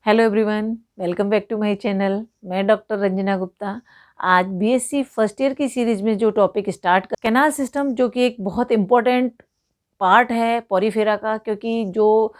Hello everyone, welcome back to my channel. मैं doctor Ranjana Gupta. आज BSc first year की series में जो टॉपिक स्टार्ट कर कैनाल सिस्टम, जो कि एक बहुत इम्पोर्टेंट पार्ट है पोरीफेरा का, क्योंकि जो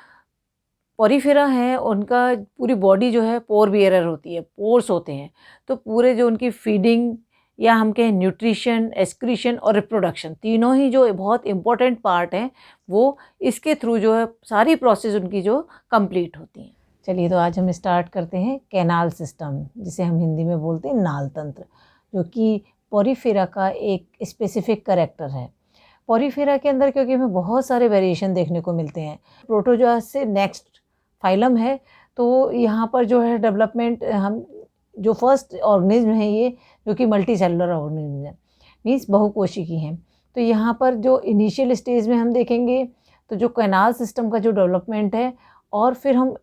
पोरीफेरा है उनका पूरी बॉडी जो है पोर बियरर होती है, पोर्स होते हैं। तो पूरे जो उनकी फीडिंग या हम कहें न्यूट्रिशन, एक्सक्रीशन और रिप्रोडक्शन, तीनों ही जो बहुत इम्पोर्टेंट पार्ट हैं, वो इसके थ्रू जो है सारी प्रोसेस उनकी जो कंप्लीट होती हैं। चलिए, तो आज हम स्टार्ट करते हैं कैनाल सिस्टम, जिसे हम हिंदी में बोलते हैं नाल तंत्र, जो कि पोरीफेरा का एक स्पेसिफिक करेक्टर है। पोरीफेरा के अंदर क्योंकि हमें बहुत सारे वेरिएशन देखने को मिलते हैं, प्रोटोजोआ से नेक्स्ट फाइलम है, तो यहाँ पर जो है डेवलपमेंट हम जो फर्स्ट ऑर्गेनिज्म है ये, जो कि मल्टी सेलुलर ऑर्गेनिज्म है, मीन्स बहुकोशिकी हैं। तो यहाँ पर जो इनिशियल स्टेज में हम देखेंगे तो जो कैनाल सिस्टम का जो डेवलपमेंट है, और फिर हम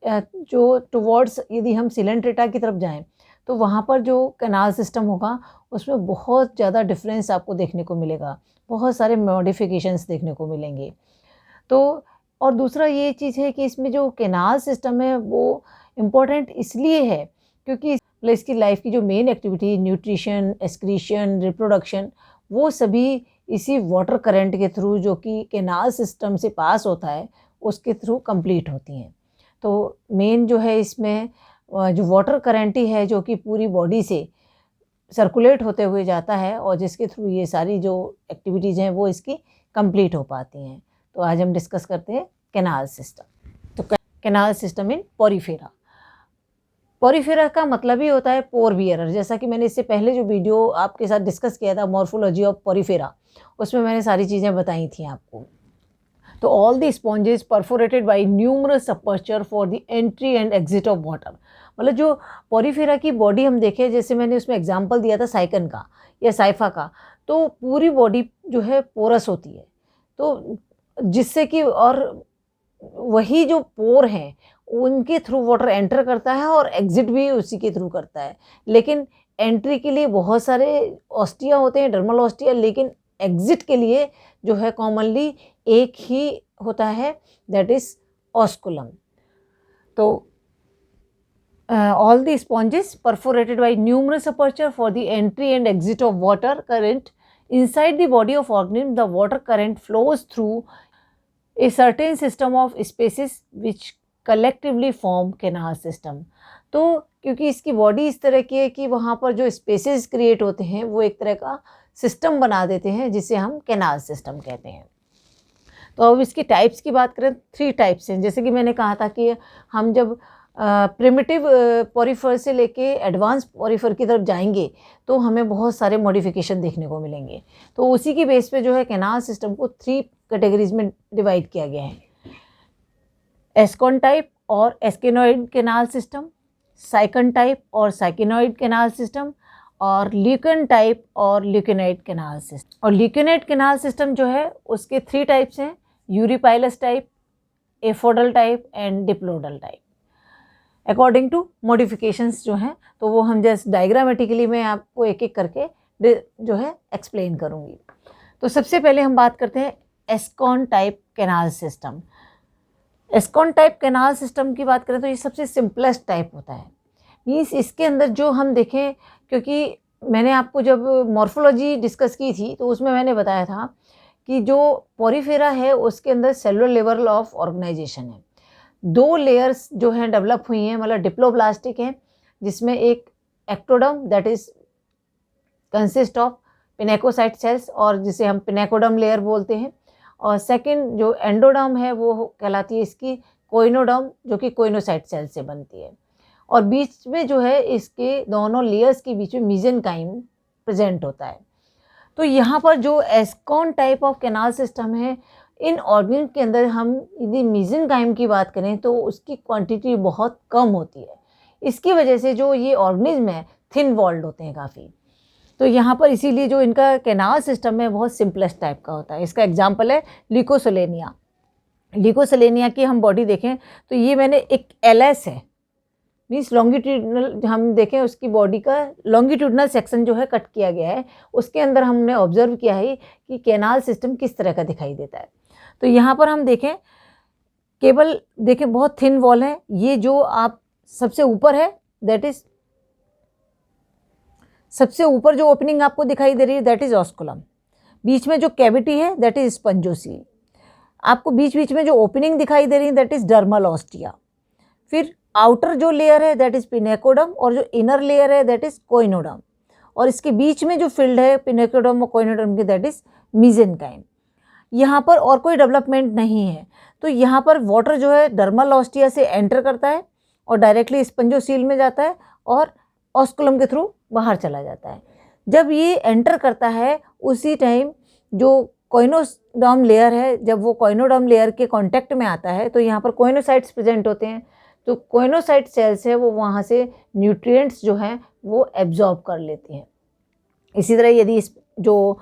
जो टुवर्ड्स यदि हम सिलेंट्रेटा की तरफ जाएं तो वहाँ पर जो कैनाल सिस्टम होगा उसमें बहुत ज़्यादा डिफरेंस आपको देखने को मिलेगा, बहुत सारे मॉडिफिकेशंस देखने को मिलेंगे। तो और दूसरा ये चीज़ है कि इसमें जो कैनाल सिस्टम है वो इम्पोर्टेंट इसलिए है क्योंकि इसकी लाइफ की जो main activity nutrition, excretion, reproduction, वो सभी इसी वाटर करंट के थ्रू, जो कि कैनाल सिस्टम से पास होता है, उसके थ्रू कंप्लीट होती हैं। तो मेन जो है इसमें जो वाटर करंट ही है, जो कि पूरी बॉडी से सर्कुलेट होते हुए जाता है और जिसके थ्रू ये सारी जो एक्टिविटीज़ हैं वो इसकी कंप्लीट हो पाती हैं। तो आज हम डिस्कस करते हैं कैनाल सिस्टम। तो canal system in Porifera. Porifera का मतलब ही होता है पोर बियरर। जैसा कि मैंने इससे पहले जो वीडियो आपके साथ डिस्कस किया था, मॉर्फोलॉजी ऑफ पोरीफेरा, उसमें मैंने सारी चीज़ें बताई थी आपको। तो all the sponges perforated by numerous aperture for the entry and exit of water. मतलब जो पोरीफेरा की बॉडी हम देखें, जैसे मैंने उसमें एग्जांपल दिया था साइकन का या साइफा का, तो पूरी बॉडी जो है पोरस होती है। तो जिससे कि और वही जो पोर हैं उनके थ्रू वाटर एंटर करता है और एग्जिट भी उसी के थ्रू करता है। लेकिन एंट्री के लिए बहुत सारे ऑस्टिया होते हैं, डर्मल ऑस्टिया, लेकिन एग्जिट के लिए जो है कॉमनली एक ही होता है, दैट इज ऑस्कुलम। तो all the sponges perforated by numerous aperture for the entry and exit of water current inside the body of organism. The water current flows through a certain system of spaces which collectively form canal system. तो क्योंकि इसकी body इस तरह की है कि वहाँ पर जो स्पेसेस क्रिएट होते हैं वो एक तरह का सिस्टम बना देते हैं, जिसे हम कैनाल सिस्टम कहते हैं। तो अब इसकी टाइप्स की बात करें, 3 टाइप्स हैं। जैसे कि मैंने कहा था कि हम जब प्रिमिटिव पोरीफर से लेके एडवांस पोरीफर की तरफ जाएंगे तो हमें बहुत सारे मॉडिफिकेशन देखने को मिलेंगे। तो उसी की बेस पे जो है कैनाल सिस्टम को 3 कैटेगरीज में डिवाइड किया गया है: एस्कॉन टाइप और एस्केनॉइड कैनाल सिस्टम, साइकन टाइप और साइकेनॉइड कैनाल सिस्टम, और ल्यूकन टाइप और ल्यूकेनाइड कैनाल सिस्टम। और ल्यूकेनाइड कैनाल सिस्टम जो है उसके 3 टाइप्स हैं: eurypylous type, aphodal type and diplodal type, according to modifications जो हैं। तो वो हम जस्ट डायग्रामेटिकली मैं आपको एक एक करके जो है एक्सप्लेन करूँगी। तो सबसे पहले हम बात करते हैं ascon type canal system. Ascon type canal system की बात करें तो ये सबसे सिंपलेस्ट टाइप होता है। मीन्स इसके अंदर जो हम देखें, क्योंकि मैंने आपको जब मॉर्फोलॉजी डिस्कस की थी तो उसमें मैंने बताया था कि जो पोरीफेरा है उसके अंदर सेलुलर लेवल ऑफ ऑर्गेनाइजेशन है। 2 लेयर्स जो हैं डेवलप हुई हैं, मतलब डिप्लोब्लास्टिक हैं, जिसमें एक ectoderm that is consist of pinacocyte cells, और जिसे हम पिनेकोडर्म लेयर बोलते हैं, और सेकंड जो एंडोडर्म है वो कहलाती है इसकी कोइनोडर्म, जो कि कोइनोसाइट सेल से बनती है। और बीच में जो है इसके दोनों लेयर्स के बीच में मेसेनकाइम प्रेजेंट होता है। तो यहाँ पर जो एस्कॉन टाइप ऑफ कैनाल सिस्टम है, इन ऑर्गेनिज्म के अंदर हम यदि मेसेनकाइम की बात करें तो उसकी क्वांटिटी बहुत कम होती है। इसकी वजह से जो ये ऑर्गेनिज्म है थिन वॉल्ड होते हैं काफ़ी। तो यहाँ पर इसीलिए जो इनका कैनाल सिस्टम है बहुत सिंपलेस्ट टाइप का होता है। इसका एग्जांपल है लिकोसेलेनिया। लिकोसेलेनिया की हम बॉडी देखें तो ये मैंने एक एलएस है, मीन्स लॉन्गिट्यूडनल, हम देखें उसकी बॉडी का लॉन्गिट्यूडनल सेक्शन जो है कट किया गया है, उसके अंदर हमने ऑब्जर्व किया है कि कैनाल सिस्टम किस तरह का दिखाई देता है। तो यहाँ पर हम देखें, केवल देखें बहुत थिन वॉल है। ये जो आप सबसे ऊपर है, दैट इज सबसे ऊपर जो ओपनिंग आपको दिखाई दे रही है दैट इज ऑस्कुलम। बीच में जो कैविटी है दैट इज स्पंजोसील। आपको बीच बीच में जो ओपनिंग दिखाई दे रही है दैट इज डर्मल ऑस्टिया। फिर आउटर जो लेयर है दैट इज पिनेकोडम और जो इनर लेयर है दैट इज कोइनोडम। और इसके बीच में जो फील्ड है पिनेकोडम और कोइनोडम की दैट इज मीजेनकाइम। यहाँ पर और कोई डेवलपमेंट नहीं है। तो यहाँ पर वाटर जो है डर्मल ऑस्टिया से एंटर करता है और डायरेक्टली स्पंजोसील में जाता है और ऑस्कुलम के थ्रू बाहर चला जाता है। जब ये एंटर करता है उसी टाइम जो कोइनोडर्म लेयर है, जब वो कोइनोडर्म लेयर के कांटेक्ट में आता है तो यहाँ पर कोइनोसाइट्स प्रेजेंट होते हैं। तो कोइनोसाइट सेल्स है वो वहाँ से न्यूट्रिएंट्स जो हैं वो एब्जॉर्ब कर लेती हैं। इसी तरह यदि इस जो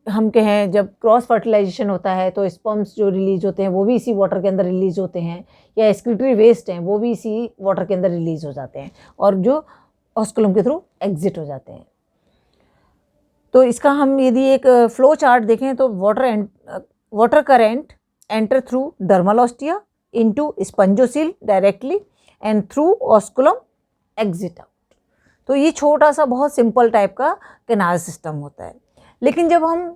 हम कहें जब क्रॉस फर्टिलाइजेशन होता है तो स्पर्म्स जो रिलीज होते हैं वो भी इसी वाटर के अंदर रिलीज होते हैं, या एक्सक्रीटरी वेस्ट हैं वो भी इसी वाटर के अंदर रिलीज हो जाते हैं और जो ऑस्कुलम के थ्रू एग्जिट हो जाते हैं। तो इसका हम यदि एक फ्लो चार्ट देखें तो water current enter through dermal ostia into spongocoel directly and through osculum exit out. तो ये छोटा सा बहुत सिंपल टाइप का कैनाल सिस्टम होता है। लेकिन जब हम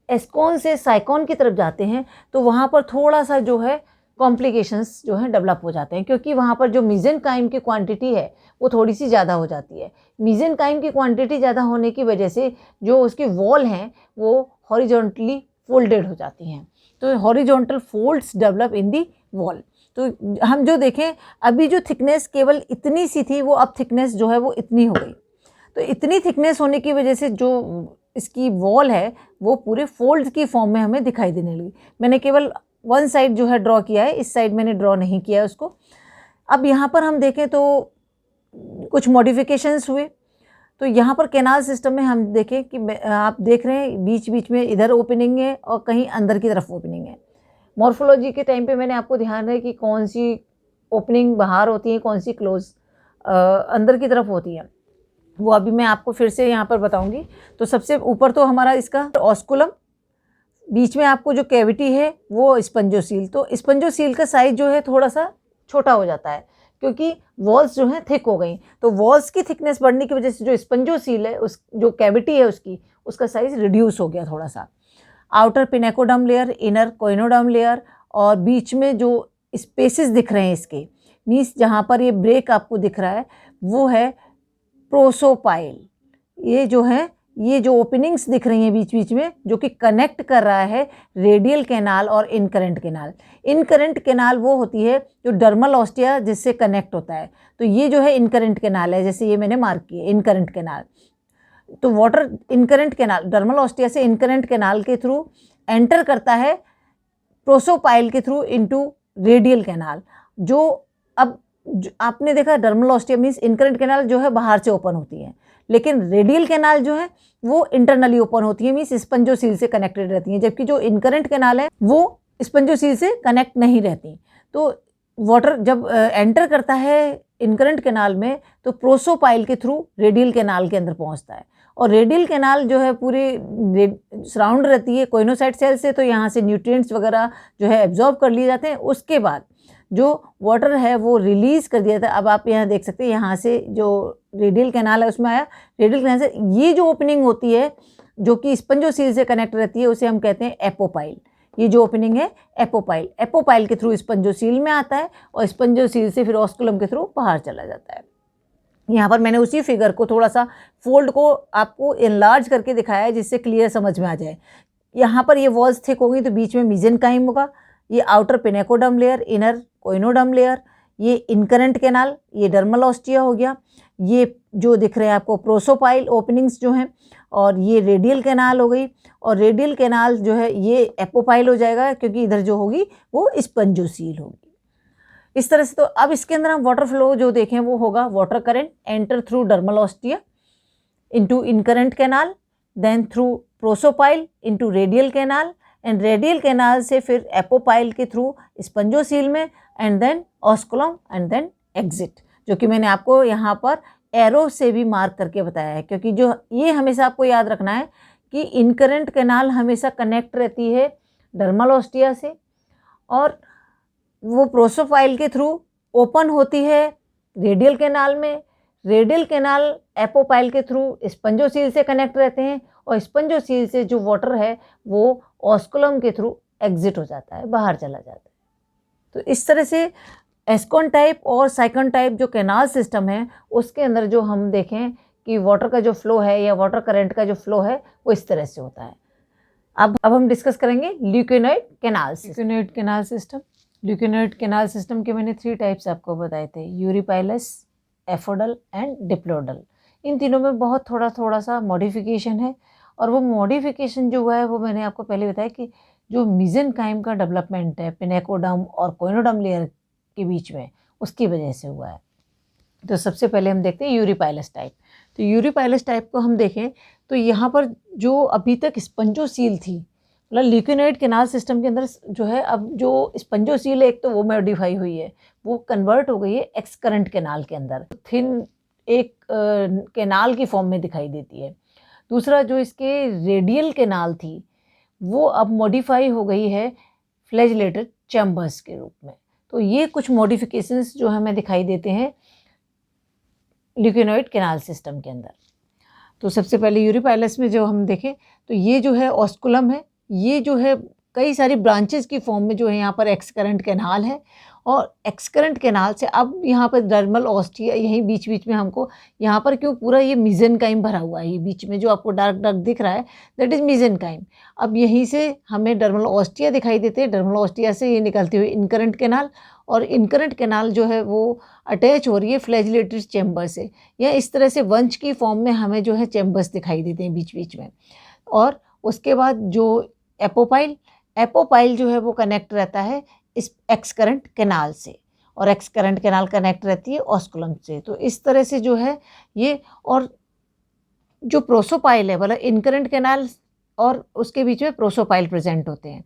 एस्कॉन से साइकॉन की तरफ जाते हैं तो वहाँ पर थोड़ा सा जो है कॉम्प्लिकेशंस जो हैं डेवलप हो जाते हैं, क्योंकि वहाँ पर जो मीजेनकाइम की क्वांटिटी है वो थोड़ी सी ज़्यादा हो जाती है। मीजेनकाइम की क्वांटिटी ज़्यादा होने की वजह से जो उसकी वॉल हैं वो हॉरिजॉन्टली फोल्डेड हो जाती हैं। तो horizontal folds develop in the wall. तो हम जो देखें अभी जो थिकनेस केवल इतनी सी थी वो अब थिकनेस जो है वो इतनी हो गई। तो इतनी थिकनेस होने की वजह से जो इसकी वॉल है वो पूरे फोल्ड की फॉर्म में हमें दिखाई देने लगी। मैंने केवल वन साइड जो है ड्रॉ किया है, इस साइड मैंने ड्रॉ नहीं किया है उसको। अब यहाँ पर हम देखें तो कुछ मॉडिफिकेशंस हुए। तो यहाँ पर कैनाल सिस्टम में हम देखें कि आप देख रहे हैं बीच बीच में इधर ओपनिंग है और कहीं अंदर की तरफ ओपनिंग है। मॉर्फोलॉजी के टाइम पे मैंने आपको ध्यान है कि कौन सी ओपनिंग बाहर होती है, कौन सी क्लोज अंदर की तरफ होती है, वो अभी मैं आपको फिर से यहाँ पर बताऊँगी। तो सबसे ऊपर तो हमारा इसका ऑस्कुलम, बीच में आपको जो कैविटी है वो स्पंजोसील। तो स्पंजोसील का साइज जो है थोड़ा सा छोटा हो जाता है क्योंकि वॉल्स जो हैं थिक हो गई। तो वॉल्स की थिकनेस बढ़ने की वजह से जो स्पंजोसील है उस जो कैविटी है उसका साइज रिड्यूस हो गया थोड़ा सा। Outer pinacoderm layer, inner choanoderm layer और बीच में जो स्पेसेस दिख रहे हैं इसके मीन्स जहाँ पर ये ब्रेक आपको दिख रहा है वो है प्रोसोपाइल। ये जो ओपनिंग्स दिख रही हैं बीच बीच में जो कि कनेक्ट कर रहा है रेडियल कैनाल और इनकरेंट कैनाल। इनकरेंट कैनाल वो होती है जो डर्मल ऑस्टिया जिससे कनेक्ट होता है। तो ये जो है इनकरेंट कैनाल है, जैसे ये मैंने मार्क किया इनकरेंट कैनाल। तो water incurrent canal dermal ostia से इनकरेंट कैनाल के थ्रू एंटर करता है प्रोसोपाइल के थ्रू इनटू रेडियल कैनाल। जो अब आपने देखा dermal ostia means incurrent canal जो है बाहर से ओपन होती है, लेकिन रेडियल कैनाल जो है वो इंटरनली ओपन होती है मीन्स स्पंजोसील से कनेक्टेड रहती हैं, जबकि जो इनकरेंट कैनाल है वो स्पंजोसील से कनेक्ट नहीं रहती। तो वाटर जब एंटर करता है इनकरेंट कैनाल में तो प्रोसोपाइल के थ्रू रेडियल कैनाल के अंदर पहुंचता है और रेडियल कैनाल जो है पूरी सराउंड रहती है कोइनोसाइट सेल से। तो यहाँ से न्यूट्रिएंट्स वगैरह जो है एब्जॉर्ब कर लिए जाते हैं। उसके बाद जो वाटर है वो रिलीज़ कर दिया था। अब आप यहाँ देख सकते हैं यहाँ से जो रेडियल कैनाल है उसमें आया, रेडियल कैनाल से ये जो ओपनिंग होती है जो कि स्पंजोसील से कनेक्ट रहती है उसे हम कहते हैं एपोपाइल। ये जो ओपनिंग है एपोपाइल के थ्रू स्पंजोसील में आता है और स्पंजोसील से फिर ऑस्कुलम के थ्रू बाहर चला जाता है। यहाँ पर मैंने उसी फिगर को थोड़ा सा फोल्ड को आपको इनलार्ज करके दिखाया है जिससे क्लियर समझ में आ जाए। यहाँ पर ये वॉल्स थिक होंगी तो बीच में मीजेनकाइम होगा। ये outer pinacoderm layer, inner choanoderm layer, ये इनकरेंट कैनाल, ये डर्मल ऑस्टिया हो गया, ये जो दिख रहे हैं आपको प्रोसोपाइल ओपनिंग्स जो हैं, और ये रेडियल कैनाल हो गई। और रेडियल कैनाल जो है ये एपोपाइल हो जाएगा क्योंकि इधर जो होगी वो स्पंजोसील होगी। इस तरह से तो अब इसके अंदर हम वाटर फ्लो जो देखें वो होगा water current enter through dermal ostia into incurrent canal, then through prosopyle into radial canal and radial canal से फिर एपोपाइल के थ्रू स्पंजोसील में and then osculum and then exit, जो कि मैंने आपको यहाँ पर एरो से भी मार्क करके बताया है। क्योंकि जो ये हमेशा आपको याद रखना है कि इनकरेंट कैनाल हमेशा कनेक्ट रहती है डर्मल ऑस्टिया से और वो प्रोसोपाइल के थ्रू ओपन होती है रेडियल कैनाल में रेडियल कैनाल एपोपाइल के थ्रू स्पंजोसील से कनेक्ट रहते हैं और स्पंजोसील से जो वाटर है वो ऑस्कुलम के थ्रू एग्जिट हो जाता है, बाहर चला जाता है। तो इस तरह से एस्कॉन टाइप और साइकन टाइप जो कैनाल सिस्टम है उसके अंदर जो हम देखें कि वाटर का जो फ्लो है या वाटर करंट का जो फ्लो है वो इस तरह से होता है। अब हम डिस्कस करेंगे ल्यूकेनॉइड कैनाल सिस्टम। ल्यूकेनॉइड कैनाल सिस्टम के मैंने 3 टाइप्स आपको बताए थे, यूरिपाइलस, एफोडल एंड डिप्लोडल। इन तीनों में बहुत थोड़ा सा मॉडिफिकेशन है और वो मॉडिफिकेशन जो हुआ है वो मैंने आपको पहले बताया कि जो मीजेनकाइम का डेवलपमेंट है पिनेकोडर्म और कोइनोडर्म लेयर के बीच में, उसकी वजह से हुआ है। तो सबसे पहले हम देखते हैं यूरिपाइलस टाइप। तो यूरिपाइलस टाइप को हम देखें तो यहाँ पर जो अभी तक स्पंजोसील थी, मतलब ल्यूकेनॉइड कैनाल सिस्टम के अंदर जो है, अब जो स्पंजोसील है एक तो वो मॉडिफाई हुई है, वो कन्वर्ट हो गई है एक्स करंट कैनाल के अंदर, थिन एक कैनाल की फॉर्म में दिखाई देती है। दूसरा जो इसके रेडियल कैनाल थी वो अब मॉडिफाई हो गई है फ्लैजिलेटेड चैम्बर्स के रूप में। तो ये कुछ मॉडिफिकेशंस जो हमें दिखाई देते हैं ल्यूकेनॉइड कैनाल सिस्टम के अंदर। तो सबसे पहले यूरिपाइलस में जो हम देखें तो ये जो है ऑस्कुलम है, ये जो है कई सारी ब्रांचेस की फॉर्म में जो है यहाँ पर एक्स करंट कैनाल है और एक्स करंट कैनाल से अब यहाँ पर डर्मल ऑस्टिया, यहीं बीच बीच में हमको यहाँ पर क्यों पूरा ये मीजेनकाइम भरा हुआ है, ये बीच में जो आपको डार्क डार्क दिख रहा है दैट इज़ मीजेनकाइम। अब यहीं से हमें डर्मल ऑस्टिया दिखाई देते हैं, डर्मल ऑस्टिया से ये निकलती हुई इनकरंट कैनाल, और इनकरंट कैनाल जो है वो अटैच हो रही है फ्लैजिलेटेड चैम्बर से, या इस तरह से वंश की फॉर्म में हमें जो है चैम्बर्स दिखाई देते हैं बीच बीच में। और उसके बाद जो एपोपाइल जो है वो कनेक्ट रहता है इस एक्स करंट कैनाल से, और एक्स करंट कैनाल कनेक्ट रहती है ऑस्कुलम से। तो इस तरह से जो है ये, और जो प्रोसोपाइल है मतलब इनकरंट कैनाल और उसके बीच में प्रोसोपाइल प्रेजेंट होते हैं।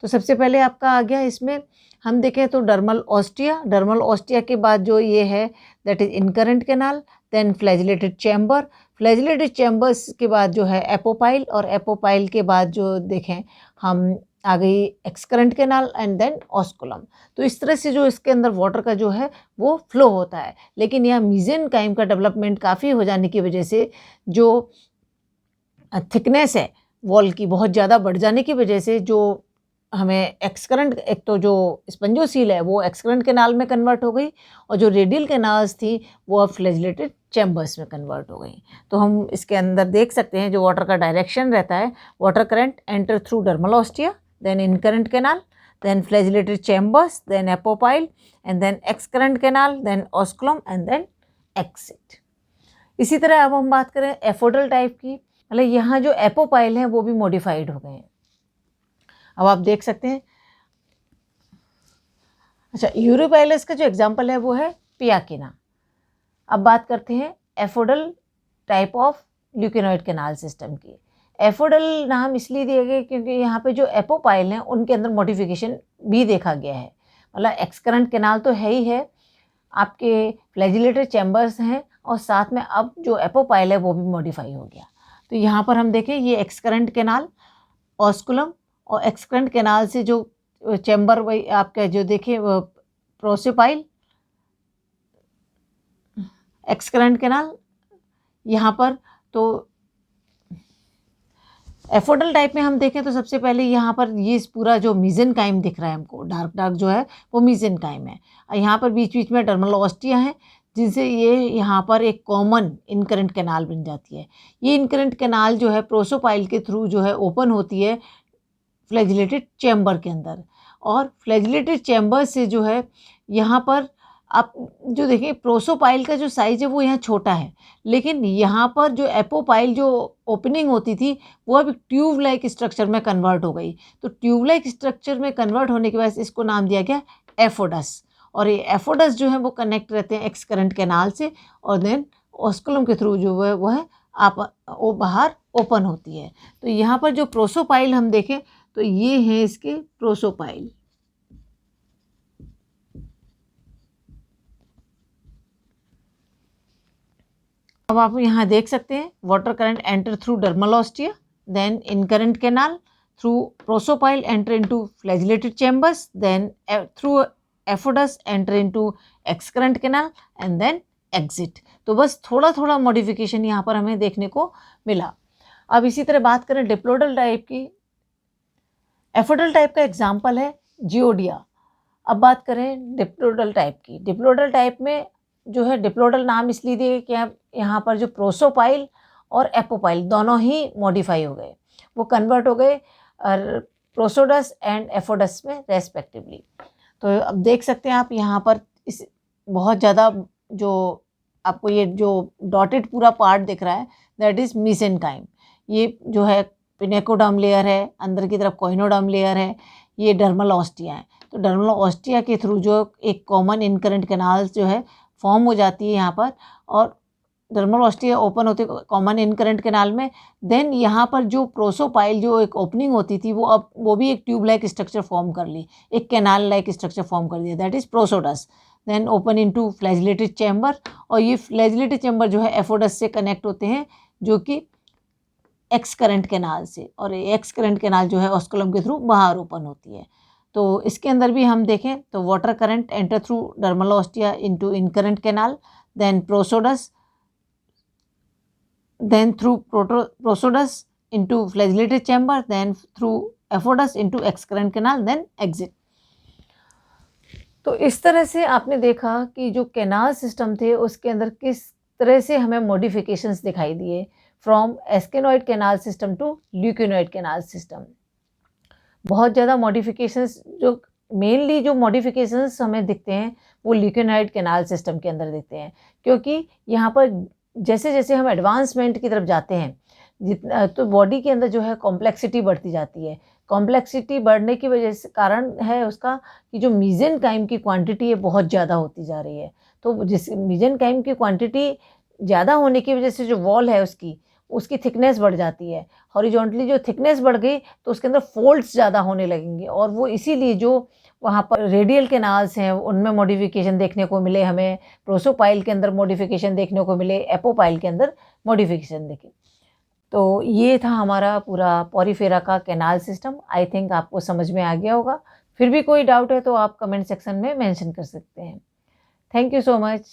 तो सबसे पहले आपका आ गया, इसमें हम देखें तो डर्मल ऑस्टिया के बाद जो ये है that is incurrent canal, then flagellated chamber, flagellated chambers के बाद जो है एपोपाइल, और एपोपाइल के बाद जो देखें हम आ गई excurrent canal and then osculum. तो इस तरह से जो इसके अंदर वाटर का जो है वो फ्लो होता है। लेकिन यहाँ मीजेनकाइम का डेवलपमेंट काफ़ी हो जाने की वजह से जो थिकनेस है वॉल की बहुत ज़्यादा बढ़ जाने की वजह से जो हमें एक्स करंट, एक तो जो स्पंजोसील है वो एक्स करंट कैनाल में कन्वर्ट हो गई, और जो रेडियल कैनाल्स थी वो अब फ्लैजिलेटेड चैम्बर्स में कन्वर्ट हो गई। तो हम इसके अंदर देख सकते हैं जो वाटर का डायरेक्शन रहता है, water current enter through dermal ostia, then incurrent canal, then flagellated chambers, then apopyle, and then excurrent canal, then osculum, and then exit। इसी तरह अब हम बात करें एफोडल टाइप की, मतलब यहाँ जो एपोपाइल हैं वो भी मॉडिफाइड हो गए हैं। अब आप देख सकते हैं, अच्छा यूरोपाइलस का जो एग्जाम्पल है वो है पियाकिना। अब बात करते हैं एफोडल टाइप ऑफ ल्यूकेनॉइड कैनाल सिस्टम की। एफोडल नाम इसलिए दिया गया क्योंकि यहाँ पे जो एपोपाइल हैं उनके अंदर मॉडिफिकेशन भी देखा गया है, मतलब एक्स करंट कैनाल तो है ही है, आपके फ्लैजिलेटेड चैम्बर्स हैं, और साथ में अब जो एपोपाइल है वो भी मॉडिफाई हो गया। तो यहाँ पर हम देखें ये एक्स करंट कैनाल, ऑस्कुलम, और एक्स करंट कैनाल से जो चैम्बर वही आपका जो देखें प्रोसोपाइल, एक्स करंट कैनाल यहाँ पर। तो एफोडल टाइप में हम देखें तो सबसे पहले यहाँ पर ये पूरा जो मीजेनकाइम दिख रहा है हमको, डार्क डार्क जो है वो मीजेनकाइम है, और यहाँ पर बीच बीच में डर्मल ऑस्टिया है जिनसे ये यहाँ पर एक कॉमन इनकरंट कैनाल बन जाती है। ये इनकरंट कैनाल जो है प्रोसोपाइल के थ्रू जो है ओपन होती है फ्लैजिलेटेड चैम्बर के अंदर, और फ्लैजिलेटेड चैम्बर से जो है यहाँ पर आप जो देखें प्रोसोपाइल का जो साइज़ है वो यहाँ छोटा है, लेकिन यहाँ पर जो एपोपाइल जो ओपनिंग होती थी वो अब ट्यूब लाइक स्ट्रक्चर में कन्वर्ट हो गई। तो ट्यूब लाइक स्ट्रक्चर में कन्वर्ट होने के बाद इसको नाम दिया गया एफोडस, और ये एफोडस जो है वो कनेक्ट रहते हैं एक्स करंट कैनाल से, और देन ऑस्कुलम के थ्रू जो है वो है आप वो बाहर ओपन होती है। तो यहाँ पर जो प्रोसोपाइल हम देखें तो ये हैं इसके प्रोसोपाइल। अब आप यहाँ देख सकते हैं water current enter through dermal ostia, then incurrent canal, through prosopyle enter into flagellated chambers, then through aphodus enter into excurrent canal and then exit. तो बस थोड़ा थोड़ा मॉडिफिकेशन यहाँ पर हमें देखने को मिला। अब इसी तरह बात करें डिप्लोडल टाइप की, एफोडल टाइप का एग्जाम्पल है जियोडिया। अब बात करें डिप्लोडल टाइप की, डिप्लोडल टाइप में जो है डिप्लोडल नाम इसलिए दिए कि यहाँ पर जो प्रोसोपाइल और एपोपाइल दोनों ही मॉडिफाई हो गए, वो कन्वर्ट हो गए प्रोसोडस एंड एफोडस में रेस्पेक्टिवली। तो अब देख सकते हैं आप यहाँ पर इस बहुत ज़्यादा जो आपको ये जो डॉटेड पूरा पार्ट दिख रहा है दैट इज़ मीसेनकाइम। ये जो है पिनेकोडर्म लेयर है, अंदर की तरफ कोइनोडर्म लेयर है, ये डर्मल ऑस्टिया है। तो डर्मल ऑस्टिया के थ्रू जो एक कॉमन इनकरेंट कैनाल्स जो है फॉर्म हो जाती है यहाँ पर, और डर्मल ऑस्टिया ओपन होते कॉमन इनकरेंट कैनाल में। देन यहाँ पर जो प्रोसोपाइल जो एक ओपनिंग होती थी वो अब वो भी एक ट्यूब लाइक स्ट्रक्चर फॉर्म कर ली, एक कैनाल लाइक स्ट्रक्चर फॉर्म कर दिया, that is prosodus. Then open into flagellated chamber, और ये फ्लैजिलेटेड चैम्बर जो है एफोडस से कनेक्ट होते हैं जो कि एक्स करंट कैनाल से, और एक्स करंट कैनाल जो है ऑस्कुलम के थ्रू बाहर ओपन होती है। तो इसके अंदर भी हम देखें तो water current enter through dermal ostia into incurrent canal, then prosodus, then through prosodus into flagellated chamber, then through aphodus into excurrent canal, then exit। तो इस तरह से आपने देखा कि जो कैनाल सिस्टम थे उसके अंदर किस तरह से हमें मॉडिफिकेशंस दिखाई दिए from asconoid canal system to leuconoid canal system. बहुत ज़्यादा मॉडिफिकेशंस, जो मेनली जो मॉडिफिकेशंस हमें दिखते हैं वो ल्यूकेनॉइड कैनाल सिस्टम के अंदर दिखते हैं, क्योंकि यहाँ पर जैसे जैसे हम एडवांसमेंट की तरफ जाते हैं जितना तो बॉडी के अंदर जो है कॉम्प्लेक्सिटी बढ़ती जाती है। कॉम्प्लेक्सिटी बढ़ने की वजह से कारण है उसका कि जो मीजेनकाइम की क्वांटिटी है बहुत ज़्यादा होती जा रही है। तो जिस मीजेनकाइम की क्वांटिटी ज़्यादा होने की वजह से जो वॉल है उसकी थिकनेस बढ़ जाती है। हॉरिजॉन्टली जो थिकनेस बढ़ गई तो उसके अंदर फोल्ड्स ज़्यादा होने लगेंगे, और वो इसीलिए जो वहाँ पर रेडियल कैनाल्स हैं उनमें मॉडिफिकेशन देखने को मिले, हमें प्रोसोपाइल के अंदर मॉडिफिकेशन देखने को मिले, एपोपाइल के अंदर मॉडिफिकेशन देखे। तो ये था हमारा पूरा पॉरीफेरा का कैनाल सिस्टम। आई थिंक आपको समझ में आ गया होगा। फिर भी कोई डाउट है तो आप कमेंट सेक्शन में मेंशन कर सकते हैं। Thank you so much.